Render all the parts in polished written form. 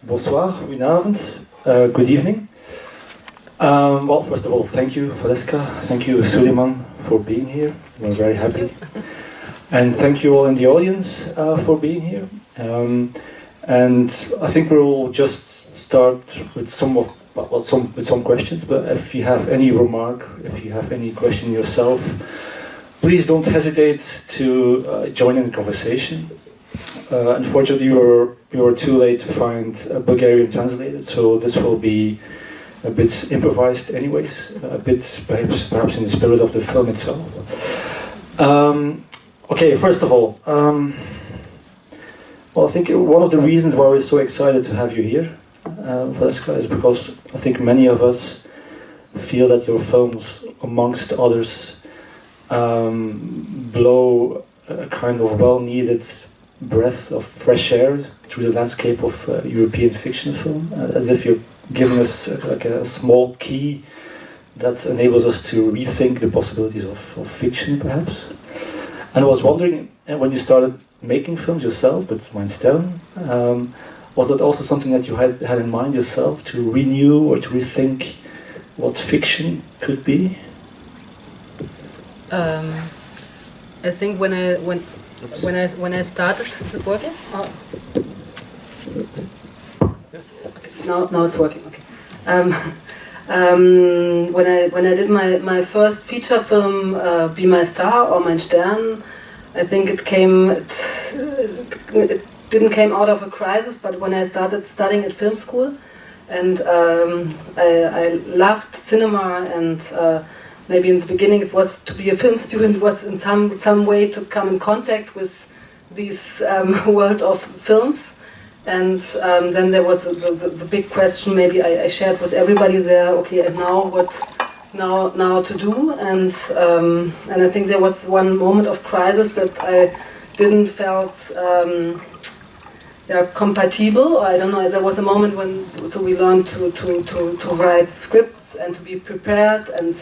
Bonsoir, goedenavond, good evening. Well, first of all, thank you, Valeska, thank you, Suleiman, for being here. We're very happy. And thank you all in the audience for being here. And I think we'll just start with some questions, but if you have any remark, if you have any question yourself, please don't hesitate to join in the conversation. Unfortunately, we were too late to find a Bulgarian translator, so this will be a bit improvised anyways, a bit perhaps in the spirit of the film itself. Okay, first of all, well, I think one of the reasons why we're so excited to have you here, Valeska, is because I think many of us feel that your films, amongst others, blow a kind of well-needed breath of fresh air through the landscape of European fiction film, as if you're giving us like a small key that enables us to rethink the possibilities of fiction, perhaps. And I was wondering, when you started making films yourself with Mein Stern, was that also something that you had in mind yourself, to renew or to rethink what fiction could be? I think when I started, is it working? Oh. Yes. Okay, now it's working. Okay. When I did my first feature film, Be My Star or Mein Stern, I think it didn't came out of a crisis, but when I started studying at film school, and I loved cinema, and maybe in the beginning it was to be a film student was in some way to come in contact with this world of films. And then there was the big question, maybe I shared with everybody there, okay, and now what now to do? And I think there was one moment of crisis that I didn't felt compatible, or I don't know, there was a moment when we learned to write scripts and to be prepared, and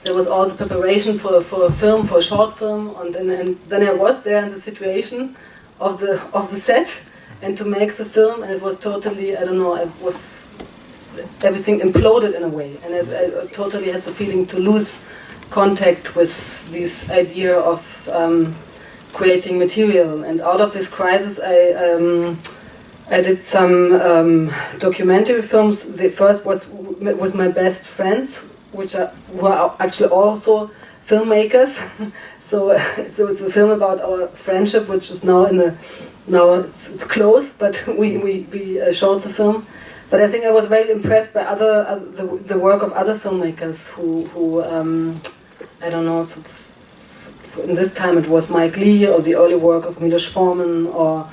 there was also preparation for a film, for a short film, and then I was there in the situation of the set, and to make the film, and it was totally, I don't know, everything imploded in a way, and I totally had the feeling to lose contact with this idea of creating material. And out of this crisis, I did some documentary films. The first was my best friends, who are actually also filmmakers. So it was a film about our friendship, which is now it's closed, but we showed the film. But I think I was very impressed by the work of other filmmakers who I don't know. So in this time it was Mike Lee, or the early work of Milos Forman, or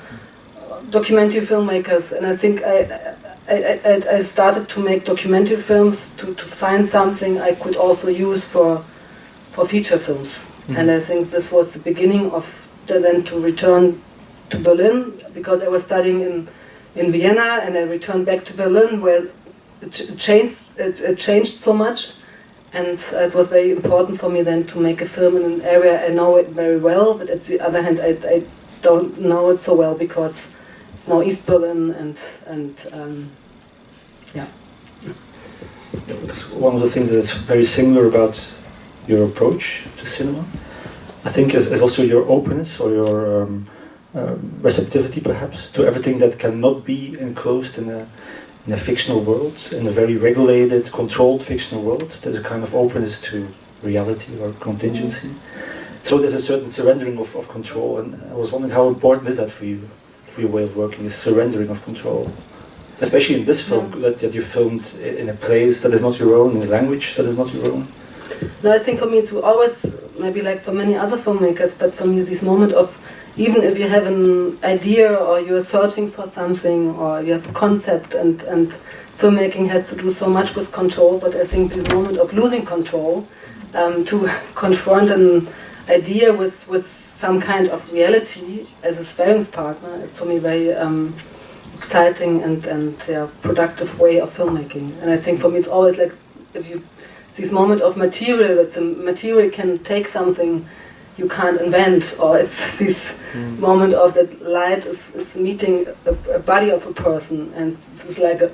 documentary filmmakers. And I think I started to make documentary films to find something I could also use for feature films. Mm-hmm. And I think this was the beginning of then to return to Berlin, because I was studying in Vienna, and I returned back to Berlin, where it changed so much, and it was very important for me then to make a film in an area I know it very well, but at the other hand I don't know it so well, because it's now East Berlin, and yeah. Because one of the things that's very similar about your approach to cinema, I think, is also your openness, or your receptivity, perhaps, to everything that cannot be enclosed in a fictional world, in a very regulated, controlled fictional world. There's a kind of openness to reality or contingency. So there's a certain surrendering of control, and I was wondering, how important is that for you, for your way of working, is surrendering of control? Especially in this film, that you filmed in a place that is not your own, in a language that is not your own. No, I think for me it's always, maybe like for many other filmmakers, but for me this moment of, even if you have an idea, or you're searching for something, or you have a concept, and filmmaking has to do so much with control, but I think this moment of losing control, to confront an idea with some kind of reality as a sparringspartner, it's for me very exciting and productive way of filmmaking. And I think for me it's always like, if you this moment of material, that the material can take something you can't invent, or it's this moment of that light is meeting a body of a person, and it's like a,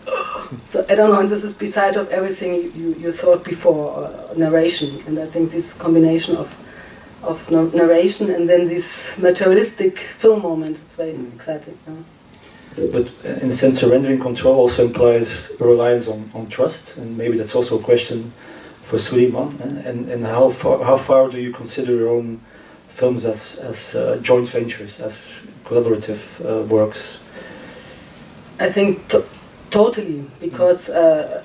so I don't know, and this is beside of everything you thought before, or narration, and I think this combination of narration and then this materialistic film moment, it's very exciting. But in a sense, surrendering control also implies a reliance on trust, and maybe that's also a question for Suleiman. And how far do you consider your own films as joint ventures, as collaborative works? I think totally, because I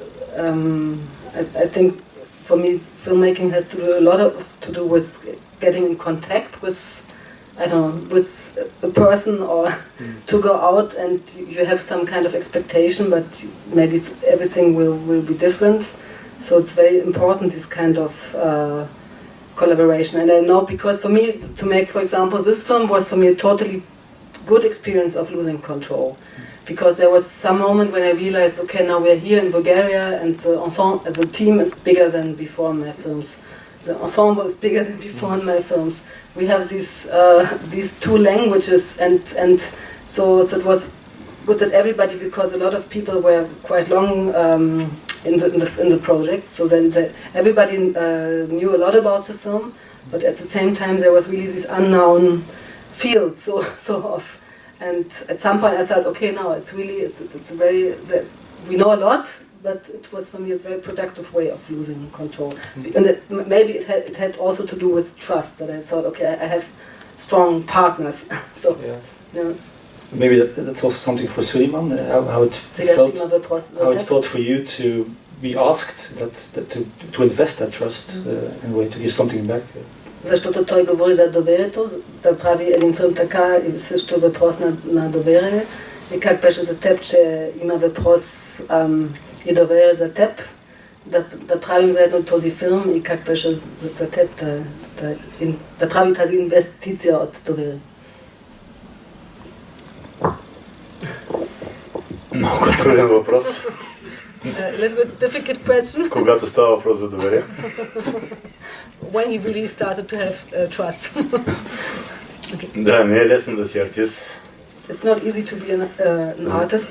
think for me filmmaking has to do with getting in contact with, I don't know, with a person, or to go out and you have some kind of expectation, but maybe everything will be different. So it's very important, this kind of collaboration. And I know, because for me to make, for example, this film was for me a totally good experience of losing control. Because there was some moment when I realized, okay, now we're here in Bulgaria, and the ensemble, the team is bigger than before in my films. The ensemble is bigger than before in my films. We have these two languages, and so it was good that everybody, because a lot of people were quite long in the project, so then everybody knew a lot about the film, but at the same time there was really this unknown field, so of. And at some point I thought, okay, now it's really, it's a very, we know a lot, but it was for me a very productive way of losing control. And maybe it had also to do with trust, that I thought, okay, I have strong partners. So, yeah. Maybe that's also something for Suleiman, how it felt for you to be asked to invest that trust in a way, to give something back. Защото той говори за доверието, да прави един филм така и също въпрос на доверие. И как беше за теб, че има въпрос и доверие за теб, да правим заедно този филм, и как беше за теб да прави тази инвестиция от доверие? Много труден въпрос. A little bit difficult question. Когато става въпрос за доверие. When he really started to have trust. Okay. Да, не е лесно да си артист. It's not easy to be an artist.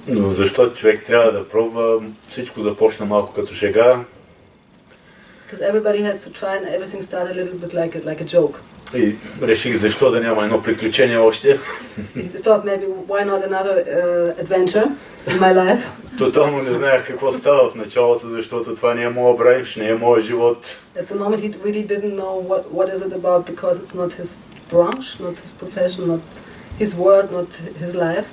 Но защо човек трябва да пробва, всичко започна малко като шега. Because everybody has to try, and everything started a little bit like a joke. И реших защо да няма едно приключение още. He thought maybe why not another adventure in my life. Тотално не знаех какво става в началото, защото това не е моя бранш, не е моя живот. At the moment he really didn't know what is it about, because it's not his branch, not his profession, not his world, not his life.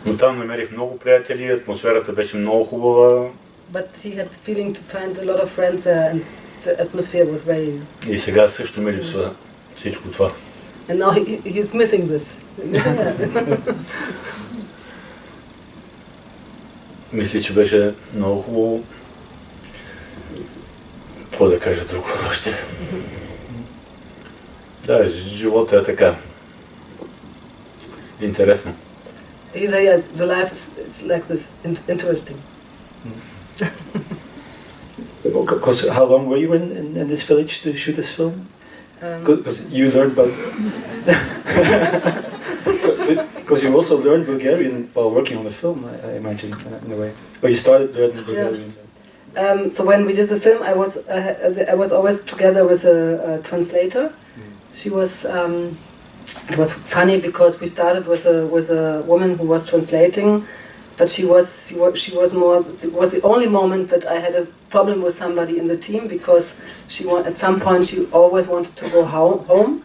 Но там намерих много приятели, атмосферата беше много хубава. But he had the feeling to find a lot of friends there, and the atmosphere was very... И сега също ми липсва всичко това. And now he is missing this. Мисля, че беше много хубаво. Какво да кажа друго още? Да, живота е така. Интересно. The life is like this, interesting. Because how long were you in this village to shoot this film? Because you learned about... Because you also learned Bulgarian while working on the film, I imagine, in a way. Or you started learning Bulgarian. Yeah. So when we did the film, I was always together with a translator. She was. It was funny because we started with a woman who was translating, but she was more. It was the only moment that I had a problem with somebody in the team, because at some point she always wanted to go home,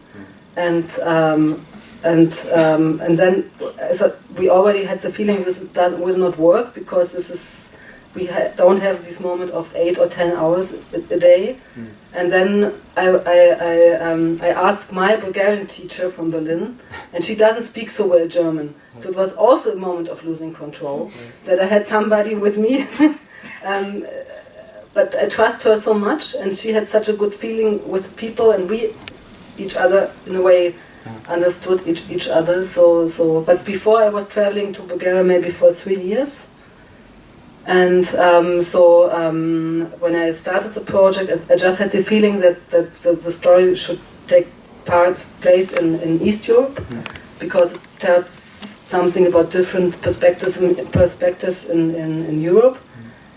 and then so we already had the feeling that will not work, because don't have this moment of 8 or 10 hours a day. And then I asked my Bulgarian teacher from Berlin, and she doesn't speak so well German. So it was also a moment of losing control, that I had somebody with me. But I trust her so much, and she had such a good feeling with people, and we each other in a way understood each other. But before I was traveling to Bulgaria maybe for 3 years. And when I started the project, I just had the feeling that the story should take place in East Europe, because it tells something about different perspectives in Europe.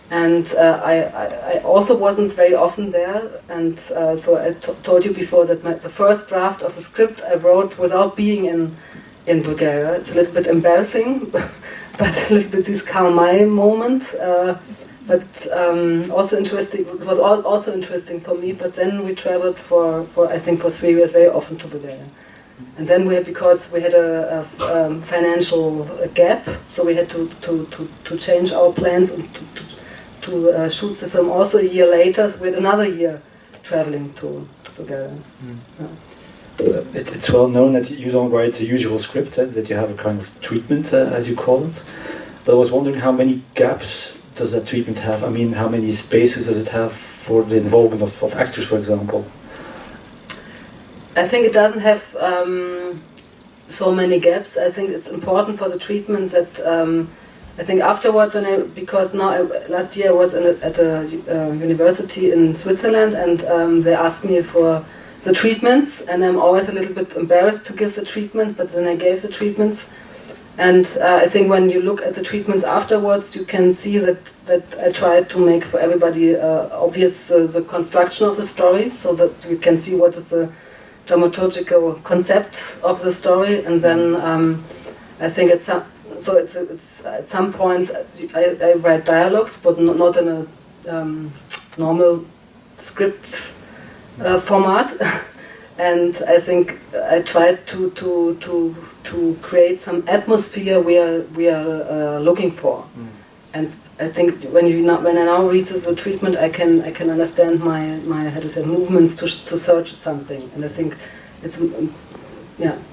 And I also wasn't very often there, and so I told you before that the first draft of the script I wrote without being in Bulgaria. It's a little bit embarrassing, but a little bit this Karl May moment. But also interesting. It was also interesting for me. But then we traveled for I think for 3 years very often to Bulgaria, and then because we had a financial gap, so we had to change our plans and to shoot the film. Also a year later, we had another year traveling to Bulgaria. It's well known that you don't write the usual script, that you have a kind of treatment, as you call it. But I was wondering, how many gaps does that treatment have? I mean, how many spaces does it have for the involvement of actors, for example? I think it doesn't have so many gaps. I think it's important for the treatment that I think afterwards, because last year I was at a university in Switzerland, and they asked me for the treatments, and I'm always a little bit embarrassed to give the treatments, but then I gave the treatments. And I think when you look at the treatments afterwards, you can see that I tried to make for everybody obvious the construction of the story, so that you can see what is the dramaturgical concept of the story. And then I think it's at some point I write dialogues, but not in a normal script format. And I think I tried to create some atmosphere we are looking for. And I think when I now read the treatment, I can understand my movements to search something. And I think it's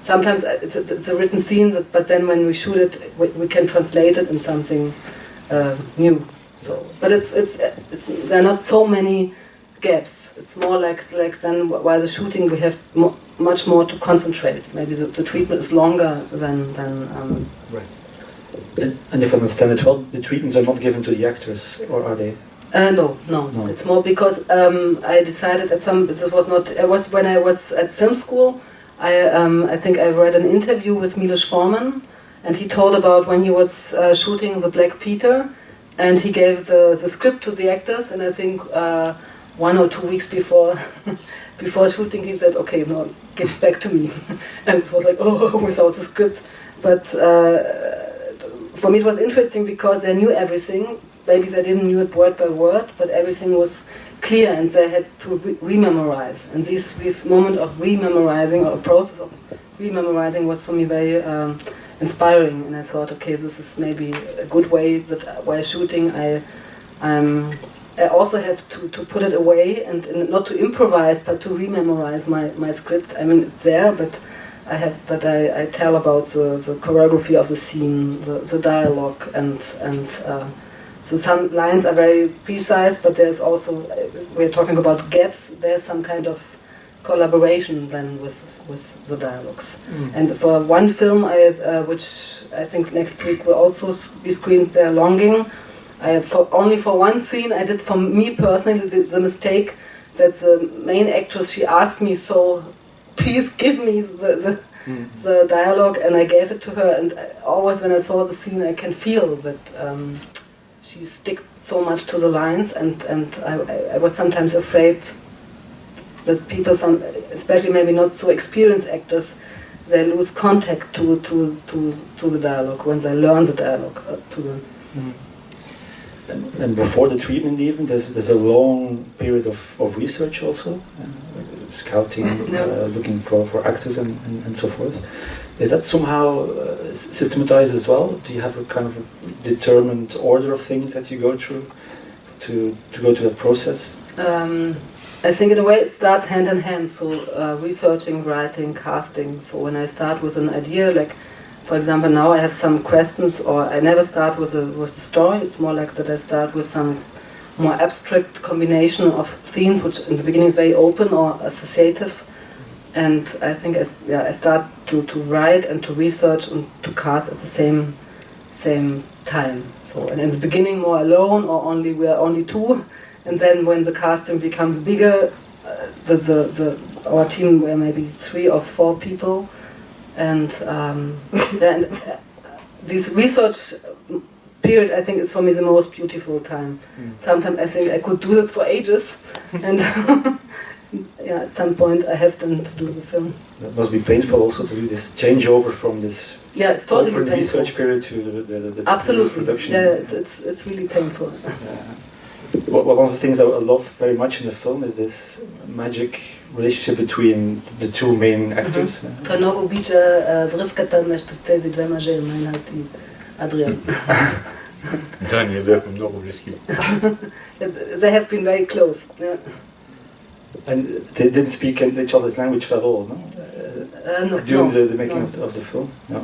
sometimes it's a written scene, but then when we shoot it, we can translate it in something new. So, but there are not so many gaps. It's more like then while the shooting we have much more to concentrate. Maybe the treatment is longer than right. And if I understand it well, the treatments are not given to the actors, or are they? No. It's more because I decided when I was at film school. I think I read an interview with Milos Forman, and he told about when he was shooting The Black Peter, and he gave the script to the actors, and I think 1 or 2 weeks before shooting he said, okay, no, give it back to me. And it was like, oh, without the script. But for me it was interesting because they knew everything. Maybe they didn't know it word by word, but everything was clear, and they had to rememorize. And this moment of rememorizing, or a process of rememorizing, was for me very inspiring. And I thought, okay, this is maybe a good way that while shooting I also have to put it away and not to improvise, but to rememorize my script. I mean, it's there, but I tell about the choreography of the scene, the dialogue, and so some lines are very precise, but there's also, we're talking about gaps, there's some kind of collaboration then with the dialogues. And for one film, which I think next week will also be screened there, Longing, only for one scene I did, for me personally, the mistake that the main actress, she asked me, so please give me the dialogue, and I gave it to her, and always when I saw the scene I can feel that she stick so much to the lines, and I was sometimes afraid that people, especially maybe not so experienced actors, they lose contact to the dialogue when they learn the dialogue to the. And before the treatment even, there's a long period of research also, scouting, looking for actors and so forth. Is that somehow systematized as well? Do you have a kind of a determined order of things that you go through to go to that process? I think in a way it starts hand in hand, so researching, writing, casting. So when I start with an idea, like for example now I have some questions, or I never start with a story, it's more like that I start with some more abstract combination of themes, which in the beginning is very open or associative. And I think I start to write and to research and to cast at the same time. So, and in the beginning more alone, or we are only two, and then when the casting becomes bigger, the our team were maybe 3 or 4 people, and this research period, I think, is for me the most beautiful time. Sometimes I think I could do this for ages, and yeah, at some point I have then to do the film. That must be painful also to do this changeover from this it's totally open painful. research period to the Absolutely. production. Yeah, it's really painful. One of the things I love very much in the film is this magic relationship between the 2 main actors. To mnogo biće vrskata među тези двема žene, Meinhard и Adrian. Da, nije bihmo mnogo bliski. They have been very close. Yeah. And they didn't speak each other's language at all, no? No, During no, the making no. of the film? No.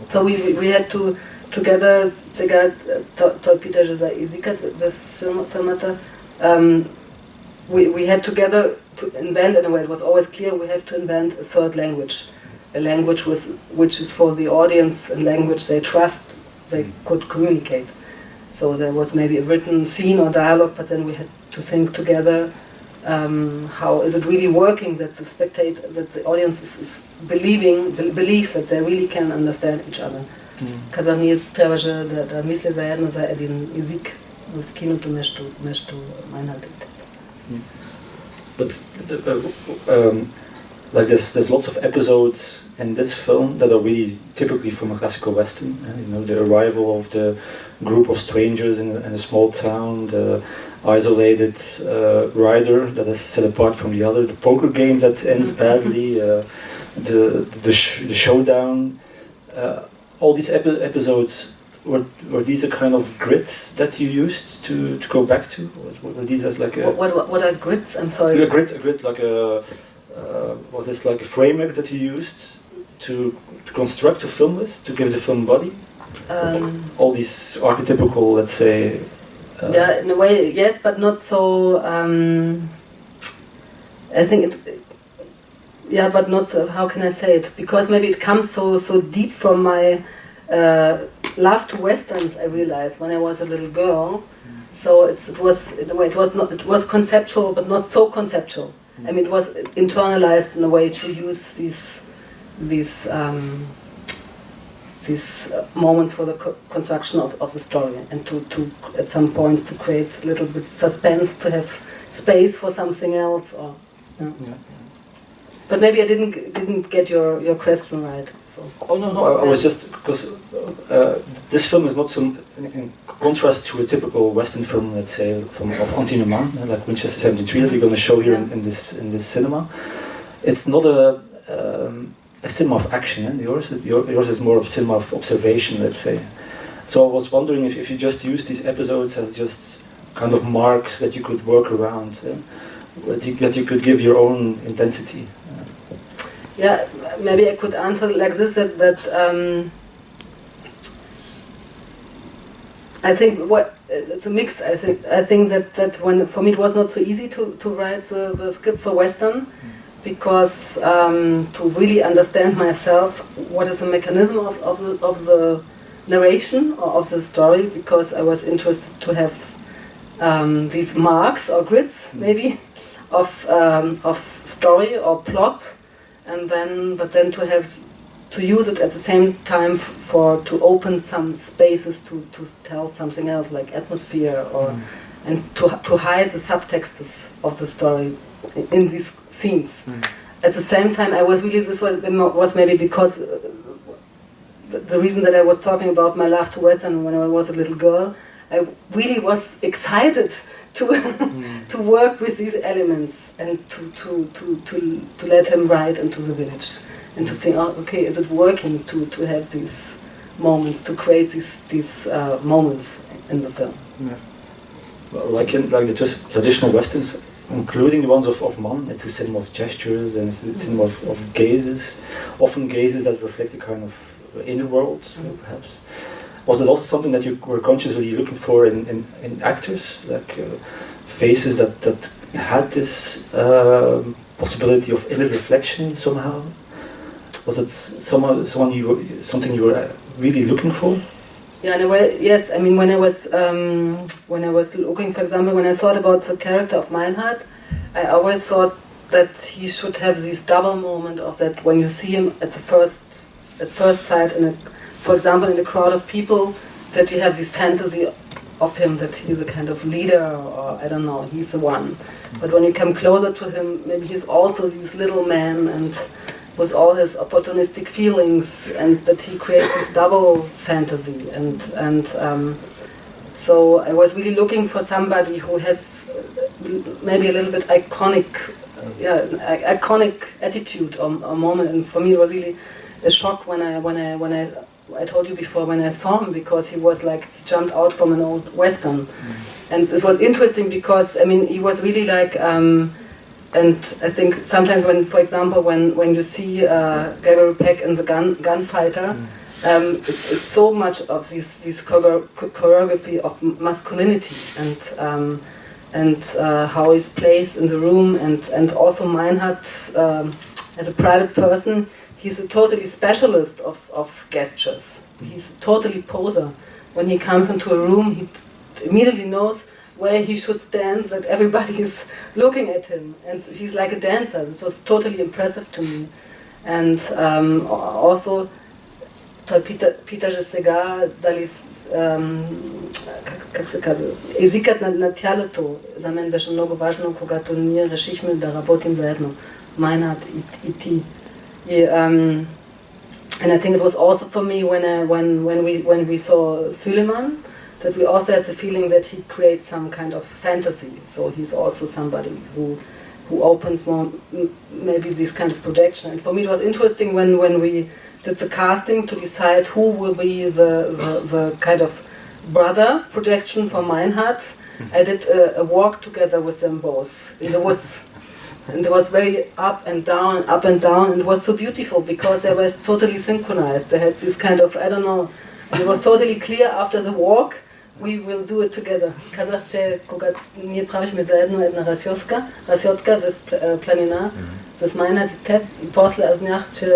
So we had to together, сега той питаше за езикът в филмата, we had together to invent, in a way it was always clear we have to invent a third language, a language which is for the audience, a language they trust, they could communicate. So there was maybe a written scene or dialogue, but then we had to think together, how is it really working that the spectator, that the audience is believes that they really can understand each other. Казах, ние трябваше да мисля заедно за един език в киното между майнатите. But like there's lots of episodes in this film that are really typically from a classical western. You know, the arrival of the group of strangers in a small town, the isolated rider that is set apart from the other, the poker game that ends badly, the showdown. All these episodes, were these a kind of grids that you used to go back to? Were these as like a... What are grids? I'm sorry. A grid like a... was this like a framework that you used to construct a film with, to give the film body? All these archetypical, let's say... yeah, in a way, yes, but not so... I think it... Yeah, but not so, how can I say it? Because maybe it comes so deep from my love to westerns. I realized when I was a little girl. So it was in a way it was conceptual, but not so conceptual. I mean, it was internalized in a way to use these moments for the construction of the story, and to at some points to create a little bit suspense, to have space for something else, or. Yeah. But maybe I didn't get your question right. So. Oh no, I was just because this film is not so in contrast to a typical Western film, let's say, of Anti-Noman, like Winchester 73 that we're going to show here in this cinema. It's not a cinema of action, and yours is more of cinema of observation, let's say. So I was wondering if you just use these episodes as just kind of marks that you could work around, that you could give your own intensity. Yeah, maybe I could answer like this, that I think it's a mix. I think that when for me it was not so easy to write the script for Western, because to really understand myself, what is the mechanism of the narration or of the story, because I was interested to have these marks or grids maybe of story or plot. But then to use it at the same time to open some spaces to tell something else, like atmosphere, and to hide the subtexts of the story in these scenes. At the same time, this was maybe because the reason that I was talking about my love to Western when I was a little girl. I really was excited to work with these elements and to let him ride into the village and to think, oh, okay, is it working to have these moments, to create these moments in the film? Yeah. Well, like the traditional westerns, including the ones of Mann, it's a cinema of gestures and it's a cinema of gazes, often gazes that reflect a kind of inner world, perhaps. Was it also something that you were consciously looking for in actors, like faces that had this possibility of inner reflection somehow? Was it something you were really looking for? Yeah, in a way, yes. I mean, when I was looking, for example, when I thought about the character of Meinhard, I always thought that he should have this double moment of that when you see him at first sight, for example, in a crowd of people, that you have this fantasy of him that he's a kind of leader, or I don't know, he's the one. But when you come closer to him, maybe he's also this little man and with all his opportunistic feelings, and that he creates this double fantasy. And so I was really looking for somebody who has maybe a little bit iconic attitude or moment. And for me, it was really a shock when I told you before, when I saw him, because he was like, he jumped out from an old Western. And this was interesting because, I mean, he was really like, and I think sometimes when, for example, when you see Gregory Peck in the Gunfighter, it's so much of this choreography of masculinity and how he's placed in the room, and also Meinhard, as a private person, he's a totally specialist of gestures. He's totally poser. When he comes into a room, he immediately knows where he should stand, that everybody is looking at him. And he's like a dancer. This was totally impressive to me. And also, Peter že сега дали как се казва, езикът на тялото за мен беше много важно, когато ние решихме да работим заедно, Meinhard и ти. And I think it was also for me when we saw Suleiman, that we also had the feeling that he creates some kind of fantasy. So he's also somebody who opens more maybe this kind of projection. And for me it was interesting when we did the casting to decide who will be the kind of brother projection for Meinhard. I did a walk together with them both in the woods. And it was very up and down, and it was so beautiful because they were totally synchronized. They had this kind of, I don't know, and it was totally clear after the walk, we will do it together. Казах, че когато ние правихме заедно една разсётка в планина с Meinhard и теб, и после аз знах, че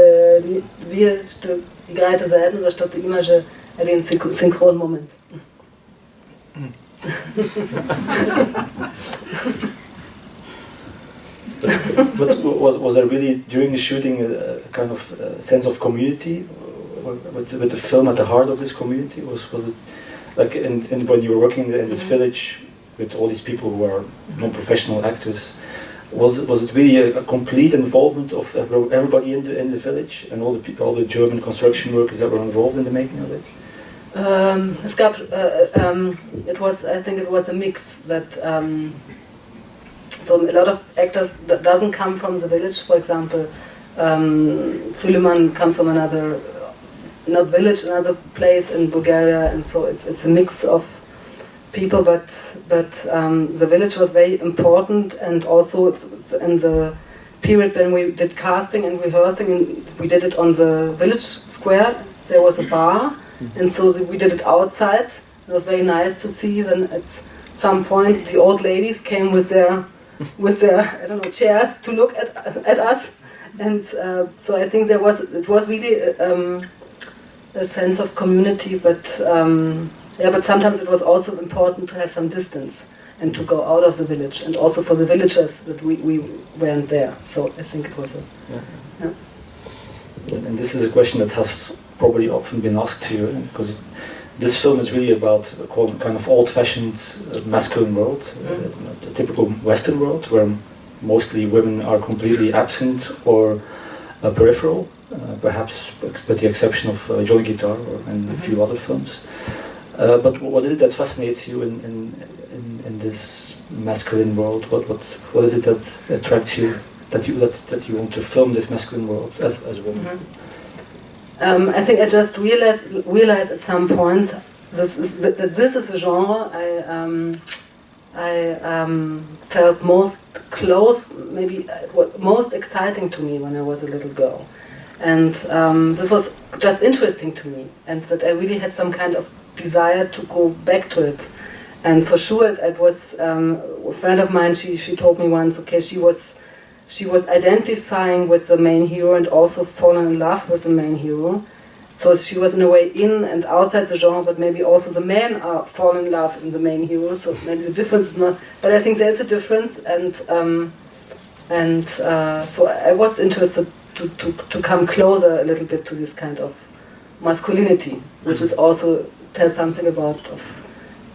вие ще играете заедно, защото имаше един синхрон момент. But was there really during the shooting a kind of sense of community with the film at the heart of this community? Was it like when you were working in this village with all these people who are non-professional actors? Was it really a complete involvement of everybody in the village and all the German construction workers that were involved in the making of it? I think it was a mix that. So a lot of actors that doesn't come from the village. For example, Suleiman comes from another place in Bulgaria, and so it's a mix of people. But the village was very important, and also it's in the period when we did casting and rehearsing, and we did it on the village square. There was a bar, and so we did it outside. It was very nice to see. Then at some point, the old ladies came with their I don't know, chairs to look at us, and so I think it was really a sense of community, but sometimes it was also important to have some distance and to go out of the village, and also for the villagers that we weren't there. So I think it was And this is a question that has probably often been asked to you, because this film is really about a kind of old-fashioned masculine world, a typical Western world, where mostly women are completely absent or peripheral, perhaps with the exception of Johnny Guitar and a few other films. But what is it that fascinates you in this masculine world? What is it that attracts you, that you want to film this masculine world as a woman? I think I just realized at some point this is a genre I felt most close, maybe most exciting to me when I was a little girl, and this was just interesting to me, and that I really had some kind of desire to go back to it. And for sure, it was a friend of mine. She told me once, okay, she was identifying with the main hero and also fallen in love with the main hero. So she was in a way in and outside the genre, but maybe also the men are falling in love in the main hero. So maybe the difference is not, but I think there is a difference. And And so I was interested to come closer a little bit to this kind of masculinity, which is also tells something about of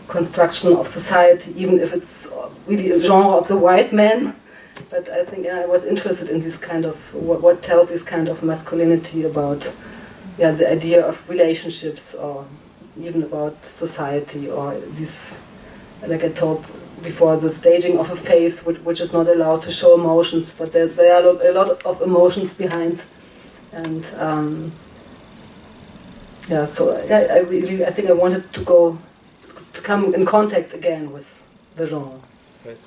construction of society, even if it's really a genre of the white man. But I think I was interested in this kind of what tells this kind of masculinity about the idea of relationships, or even about society, or this, like I told before, the staging of a face which is not allowed to show emotions, but there are a lot of emotions behind. And so I think I wanted to come in contact again with the genre. Right.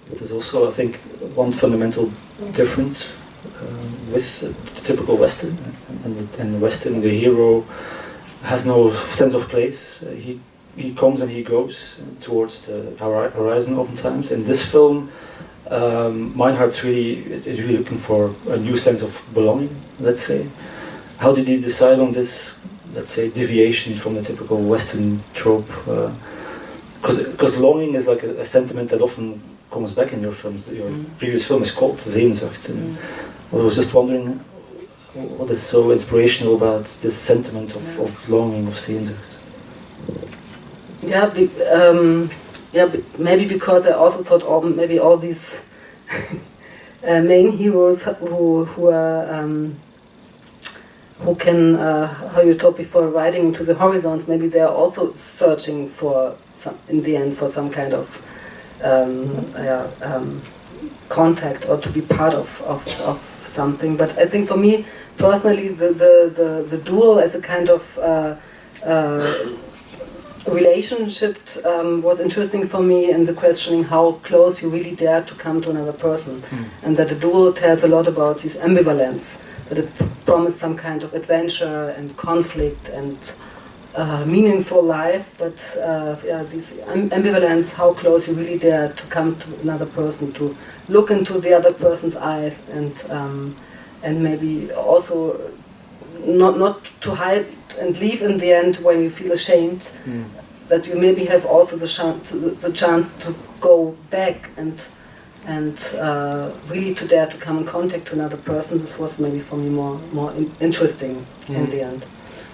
There's also, I think, one fundamental difference with the typical Western. And the Western, the hero has no sense of place. He comes and he goes towards the horizon oftentimes. In this film, Meinhard's is really looking for a new sense of belonging, let's say. How did you decide on this, let's say, deviation from the typical Western trope? Because longing is like a sentiment that often comes back in your films. Your previous film is called Sehnsucht. And I was just wondering, what is so inspirational about this sentiment of longing, of Sehnsucht? Maybe because I also thought maybe all these main heroes who can, how you talked before, riding into the horizons, maybe they are also searching for in the end for some kind of contact, or to be part of something. But I think for me personally, the duel as a kind of relationship was interesting for me in the questioning how close you really dare to come to another person, and that the duel tells a lot about this ambivalence, that it promised some kind of adventure and conflict and meaningful life, but this ambivalence, how close you really dare to come to another person, to look into the other person's eyes, and maybe also not to hide and leave in the end when you feel ashamed, that you maybe have also the chance to go back and really to dare to come in contact to another person. This was maybe for me more interesting in the end.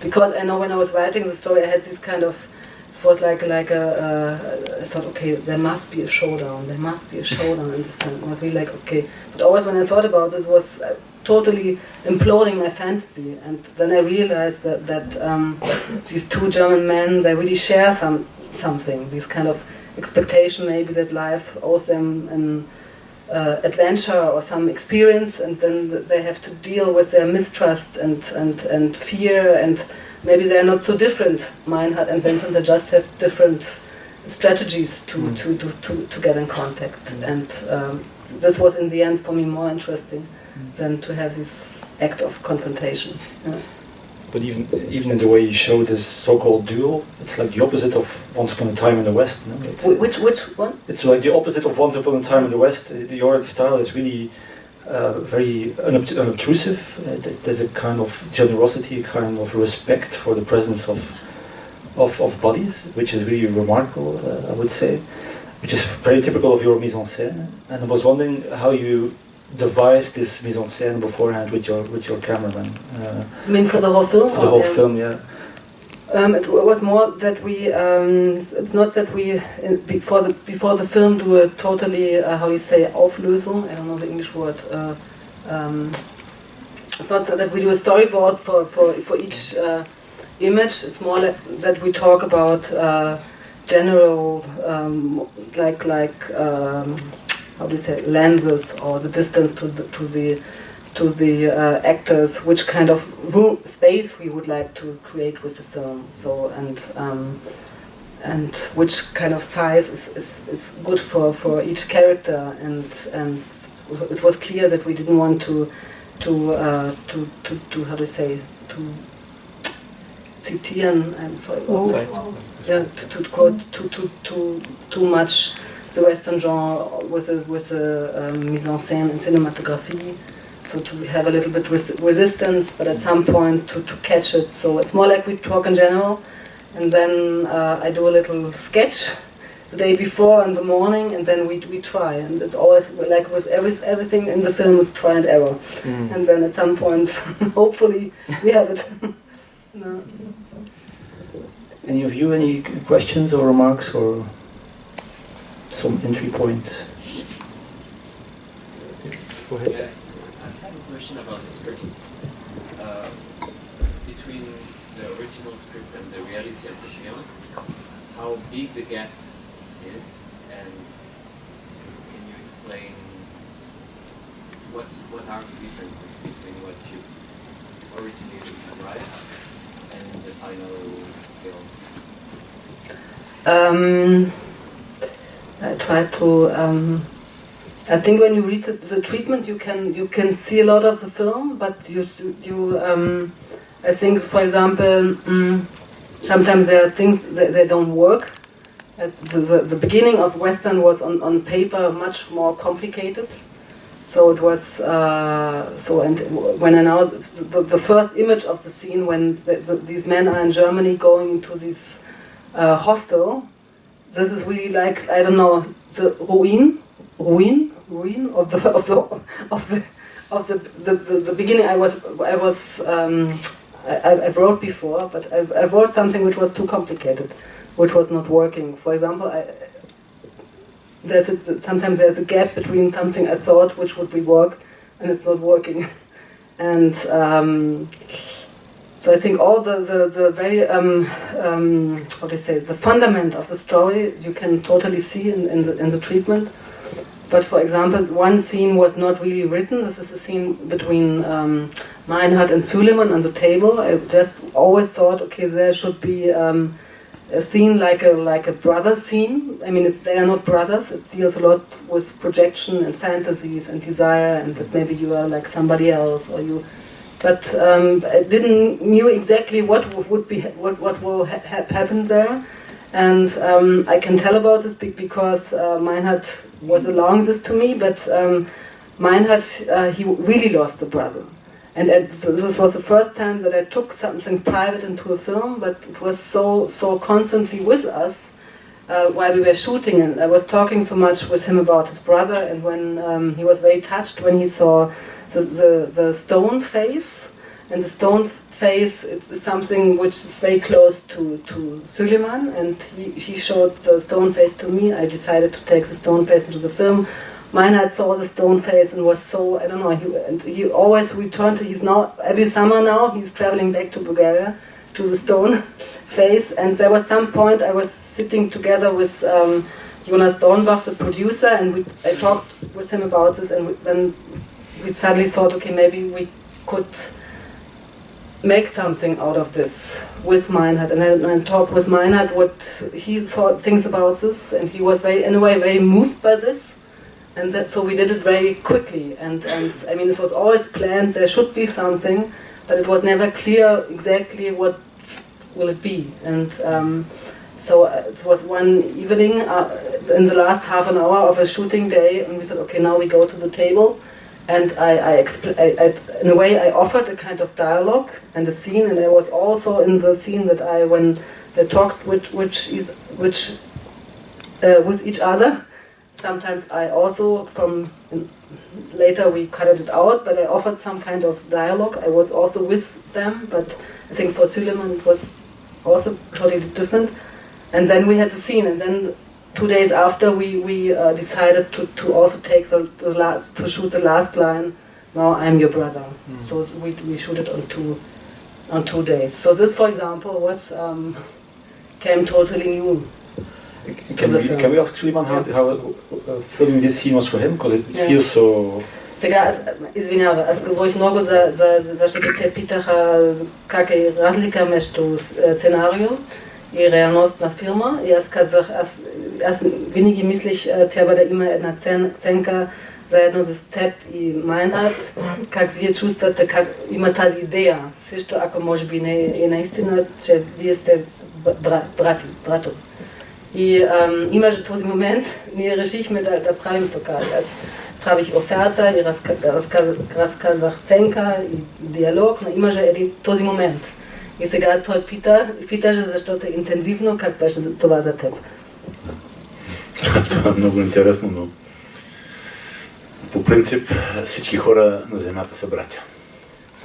Because I know when I was writing the story, I had this kind of, it was like I thought, okay, there must be a showdown in the film. I was really like, okay. But always when I thought about this, was totally imploding my fantasy. And then I realized that these two German men, they really share something, this kind of expectation maybe that life owes them an adventure or some experience, and then they have to deal with their mistrust and fear, and maybe they're not so different. Meinhard and Vincent, they just have different strategies to get in contact, and this was in the end for me more interesting than to have this act of confrontation. Yeah. But even in the way you show this so-called duel, it's like the opposite of Once Upon a Time in the West. No? Which one? It's like the opposite of Once Upon a Time in the West. Your style is really very unobtrusive. There's a kind of generosity, a kind of respect for the presence of bodies, which is really remarkable, I would say, which is very typical of your mise en scène. And I was wondering how you devised this mise en scène beforehand with your cameraman. You mean for the whole film? For the whole film, yeah. It was more that we. It's not that we before the film do a totally how do you say Auflösung? I don't know the English word. It's not that we do a storyboard for each image. It's more like that we talk about general how do you say, lenses, or the distance to the actors, which kind of space we would like to create with the film. So and which kind of size is good for each character, and it was clear that we didn't want to how do you say, to zitieren. I'm sorry. To quote too much the Western genre with a mise en scène and cinematography, so to have a little bit resistance, but at some point to catch it. So it's more like we talk in general, and then I do a little sketch the day before in the morning, and then we try, and it's always like with everything in the film is try and error, and then at some point, hopefully, we have it. No. Any of you, any questions or remarks or some entry points? Go ahead. Yeah, I have a question about the script. Between the original script and the reality of the film, how big the gap is, and can you explain what are the differences between what you originally write and the final film? I try to. I think when you read the treatment, you can see a lot of the film, but I think, for example, sometimes there are things that they don't work. The beginning of Western was on paper much more complicated. So it was and when I now the first image of the scene when these men are in Germany going into this hostel, this is really like, I don't know, the ruin of the beginning. I wrote before, but I wrote something which was too complicated, which was not working. For example, sometimes there's a gap between something I thought which would be work, and it's not working, and so I think all the very how do you say, the fundament of the story you can totally see in the treatment. But for example, one scene was not really written. This is a scene between Meinhard and Suleiman on the table. I just always thought, okay, there should be a scene like a brother scene. I mean, they are not brothers. It deals a lot with projection and fantasies and desire, and that maybe you are like somebody else or you. But I didn't knew exactly what will happen there. And I can tell about this because Meinhard was allowing this to me, but Meinhard, he really lost a brother. And so this was the first time that I took something private into a film, but it was so constantly with us while we were shooting. And I was talking so much with him about his brother, and when he was very touched when he saw the stone face. And the stone face is something which is very close to Suleiman, and he showed the stone face to me. I decided to take the stone face into the film. Meinhard saw the stone face and was so, I don't know, he always returned to, he's now, every summer now, he's traveling back to Bulgaria, to the stone face. And there was some point I was sitting together with Jonas Dornbach, the producer, and I talked with him about this, and then we suddenly thought, okay, maybe we could make something out of this with Meinhard. And I talked with Meinhard what he thinks about this, and he was in a way very moved by this, and so we did it very quickly. And I mean, this was always planned. There should be something, but it was never clear exactly what will it be. And so it was one evening in the last half an hour of a shooting day, and we said, okay, now we go to the table. And in a way, I offered a kind of dialogue and a scene, and I was also in the scene that when they talked with each other. Sometimes I also, later we cut it out, but I offered some kind of dialogue. I was also with them, but I think for Suleiman it was also totally different. And then we had the scene, and then 2 days after we decided to also take to shoot the last line. Now I'm your brother. So we shoot it on 2 days. So this, for example, came totally new. Can we ask Suleiman how filming this scene was for him? Because it feels so. Сега, извинявам, аз говорих много защото те питаха как е разлика между сценарио и реалност на филма. И аз казах, аз винаги мислих, трябва да има една сценка заедно с теб и Meinhard, как вие чувствате, как има тази идея. Също ако може би не е наистина, че вие сте брато. И имаше този момент, ние решихме да правим така. Аз правих оферта и разказвах сценка и диалог, но имаше този момент. И сега той питаше, защото е интензивно, как беше това за теб. Това е много интересно, но по принцип всички хора на Земята са братя.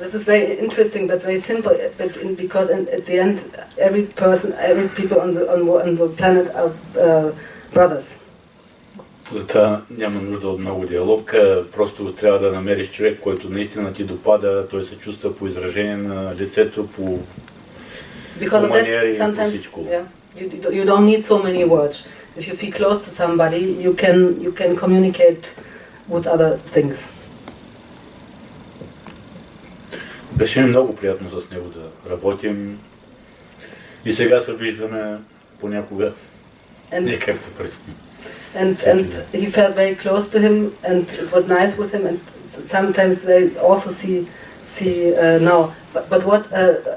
This is very interesting, but very simple. Because at the end, every people on the planet are brothers. Затова няма нужда от много диалог, просто трябва да намериш човек, който наистина ти допада, той се чувства по изражение на лицето, по маниери, по всичко. Yeah, you don't need so many words. If you feel close to somebody, you can communicate with other things. Беше ми много приятно с него да работим и сега се виждаме понякога, не както преди. And he felt very close to him, and it was nice with him. And sometimes they also see now. But what?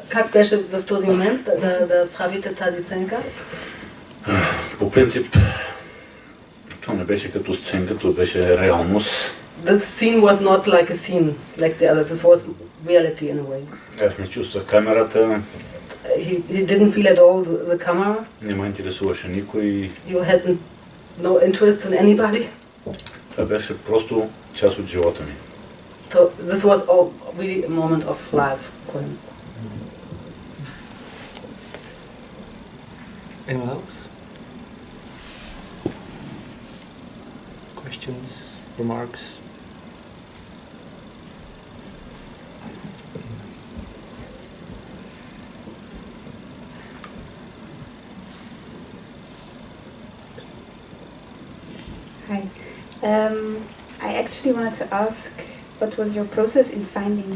Как беше в този момент да правите тази сценка? По принцип, това не беше като сценка, това беше реалност. The scene was not like a scene like the others. This was reality in a way. Аз не чувствах камерата. He didn't feel at all the camera. Не ме интересуваше никой. You had no interest in anybody. Това беше просто част от живота ми. So this was all really a moment of life for him. Anyone else? Questions, remarks? Hi. I actually wanted to ask, what was your process in finding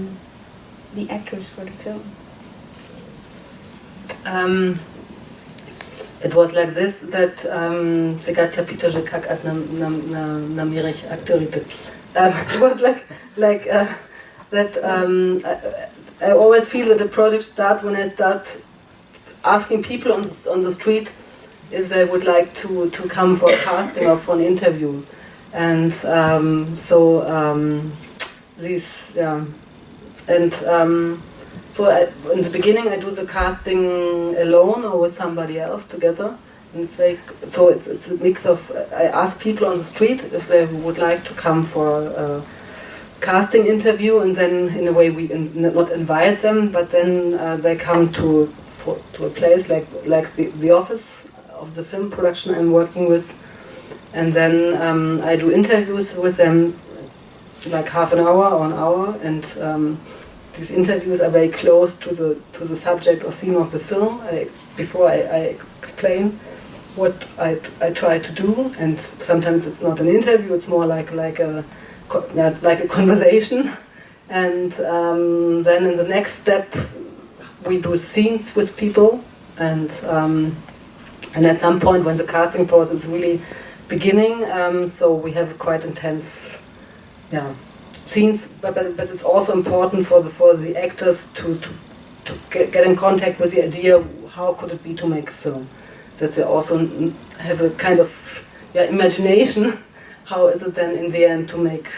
the actors for the film? It was like this, that сега тя питаше как аз намирах акторите. It was like that I always feel that the project starts when I start asking people on the street if they would like to come for a casting or for an interview. And so in the beginning I do the casting alone or with somebody else together. And it's a mix of, I ask people on the street if they would like to come for a casting interview, and then in a way we not invite them, but then they come to a place like the office of the film production I'm working with, and then I do interviews with them like half an hour or an hour, and these interviews are very close to the subject or theme of the film. Before I explain what I try to do, and sometimes it's not an interview; it's more like a conversation. And then in the next step, we do scenes with people, and at some point when the casting process is really beginning, so we have quite intense, scenes. But it's also important for the actors to get in contact with the idea how could it be to make a film, that they also have a kind of imagination. How is it then in the end to make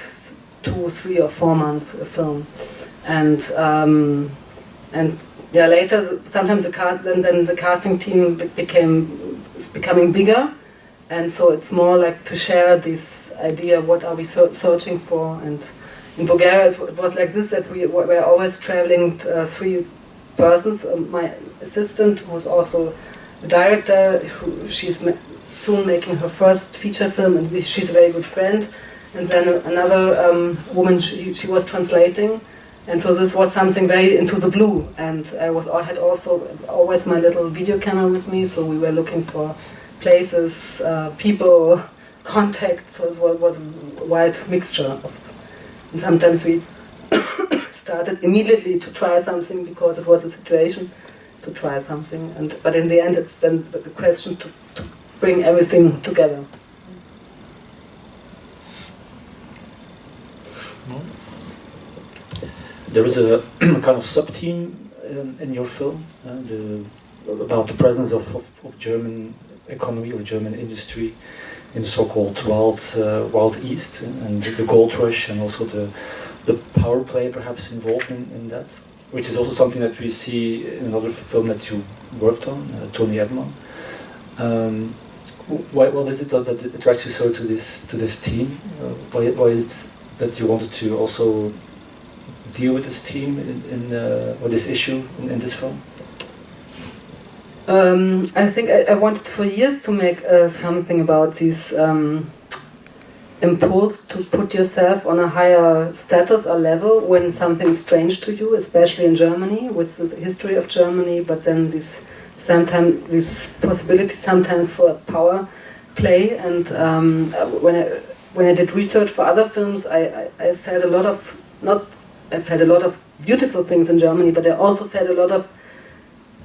2, 3 or 4 months a film, and later sometimes then the casting team is becoming bigger, and so it's more like to share this idea, what are we searching for. And in Bulgaria it was like this, that we were always traveling 3 persons. My assistant, who's also a director, she's soon making her first feature film, and she's a very good friend. And then another woman, she was translating, and so this was something very into the blue. And I had also always my little video camera with me, so we were looking for places, people, contacts. So it was a wide mixture of. And sometimes we started immediately to try something because it was a situation to try something. But in the end, it's then the question to bring everything together. There is a kind of sub-theme in your film about the presence of German economy or German industry in the so-called Wild East, and the gold rush, and also the power play perhaps involved in that, which is also something that we see in another film that you worked on, Tony Edman. what is it that attracts you so to this theme? Why is it that you wanted to also deal with this theme or this issue in this film? I think I wanted for years to make something about this impulse to put yourself on a higher status or level when something's strange to you, especially in Germany, with the history of Germany, but then this possibility sometimes for power play. And when I did research for other films, I felt a lot of beautiful things in Germany, but I also felt a lot of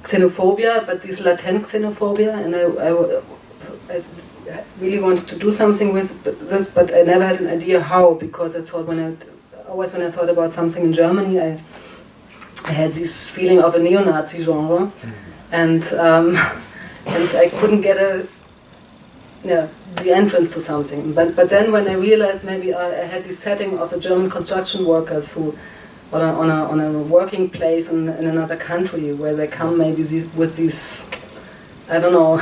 xenophobia, but this latent xenophobia, and I really wanted to do something with this, but I never had an idea how, because I thought when I thought about something in Germany, I had this feeling of a neo-Nazi genre, and I couldn't get the entrance to something. But then when I realized maybe I had this setting of the German construction workers who on a working place in another country, where they come maybe with these, I don't know,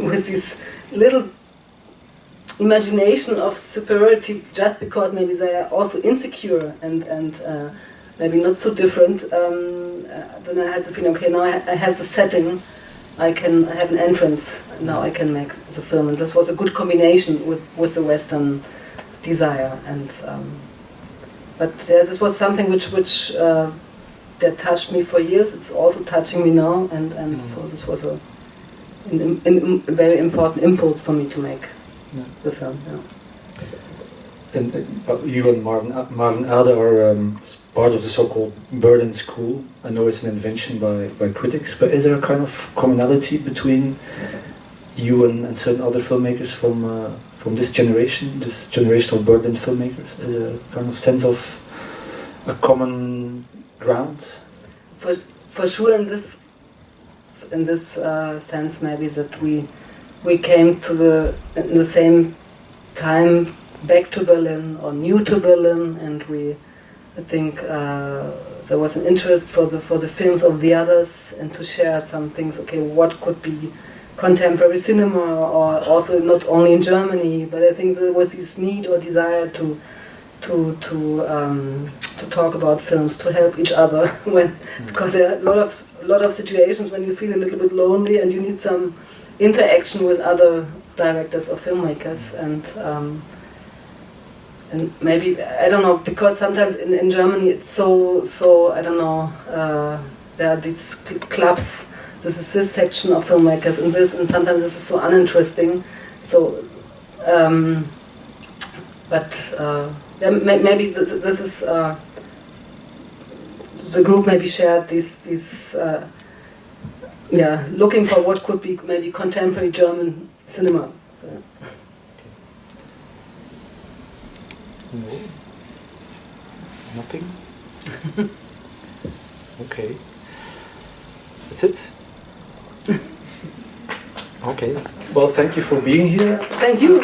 with this little imagination of superiority, just because maybe they are also insecure and maybe not so different. Then I had the feeling, okay, now I have the setting, I have an entrance, and now I can make the film. And this was a good combination with the Western desire. And but this was something which that touched me for years. It's also touching me now, and so this was a very important impulse for me to make the film. Yeah. And you and Martin Elde are part of the so-called Berlin School. I know it's an invention by critics, but is there a kind of commonality between you and certain other filmmakers from this generation of Berlin filmmakers? Is there a kind of sense of a common ground? For sure, in this sense, maybe that we came to in the same time back to Berlin or new to Berlin, and I think there was an interest for the films of the others, and to share some things. Okay, what could be contemporary cinema, or also not only in Germany, but I think there was this need or desire to talk about films, to help each other because there are a lot of situations when you feel a little bit lonely and you need some interaction with other directors or filmmakers, and maybe, I don't know, because sometimes in Germany it's so I don't know, there are these clubs. This is this section of filmmakers, and sometimes this is so uninteresting. So, maybe this is the group maybe shared these looking for what could be maybe contemporary German cinema. So. No. Nothing? Okay. That's it? Okay. Well, thank you for being here. Thank you.